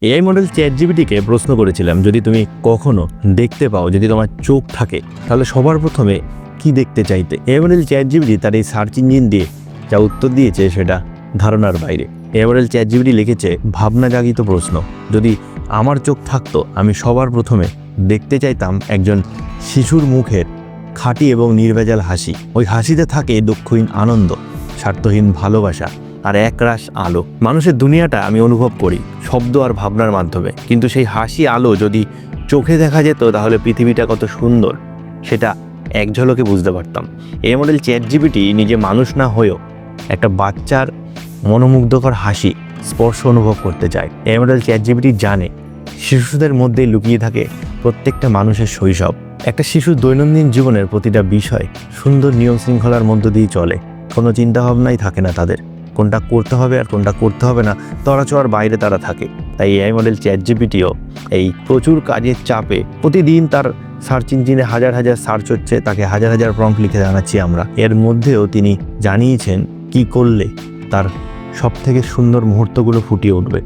AI model চ্যাটজিপিটিকে প্রশ্ন করেছিলাম, যদি তুমি কখনো দেখতে পাও, যদি তোমার চোখ থাকে, তাহলে সবার প্রথমে কি দেখতে চাইতে? এআই মডেল চ্যাটজিপিটি তার এই সার্চ ইঞ্জিন দিয়ে যা উত্তর দিয়েছে সেটা ধারণার বাইরে। এআই মডেল চ্যাটজিপিটি লিখেছে ভাবনা জাগিত প্রশ্ন, যদি আমার চোখ থাকতো আমি সবার প্রথমে দেখতে চাইতাম একজন শিশুর মুখের খাঁটি এবং নির্ভেজাল হাসি। ওই হাসিতে থাকে দুঃখহীন আনন্দ, স্বার্থহীন ভালোবাসা আর একরাশ আলো। মানুষের দুনিয়াটা আমি অনুভব করি শব্দ আর ভাবনার মাধ্যমে, কিন্তু সেই হাসি আলো যদি চোখে দেখা যেত তাহলে পৃথিবীটা কত সুন্দর সেটা এক ঝলকে বুঝতে পারতাম। এই মডেল চ্যাটজিপিটি নিজে মানুষ না হয়েও একটা বাচ্চার মনোমুগ্ধকর হাসি স্পর্শ অনুভব করতে চায়। এই মডেল চ্যাটজিপিটি জানে শিশুদের মধ্যেই লুকিয়ে থাকে প্রত্যেকটা মানুষের শৈশব। একটা শিশুর দৈনন্দিন জীবনের প্রতিটা বিষয় সুন্দর নিয়ম শৃঙ্খলার মধ্য দিয়ে চলে, কোনো চিন্তাভাবনাই থাকে না তাদের, কোনটা করতে হবে আর কোনটা করতে হবে না তড়াচড়ার বাইরে তারা থাকে। তাই এআই মডেল চ্যাটজিপিটিও এই প্রচুর কাজের চাপে প্রতিদিন তার সার্চ ইঞ্জিনে হাজার হাজার সার্চ হচ্ছে, তাকে হাজার হাজার প্রম্পট লিখে জানাচ্ছি আমরা। এর মধ্যেও তিনি জানিয়েছেন কি করলে তার সবথেকে সুন্দর মুহূর্তগুলো ফুটিয়ে উঠবে।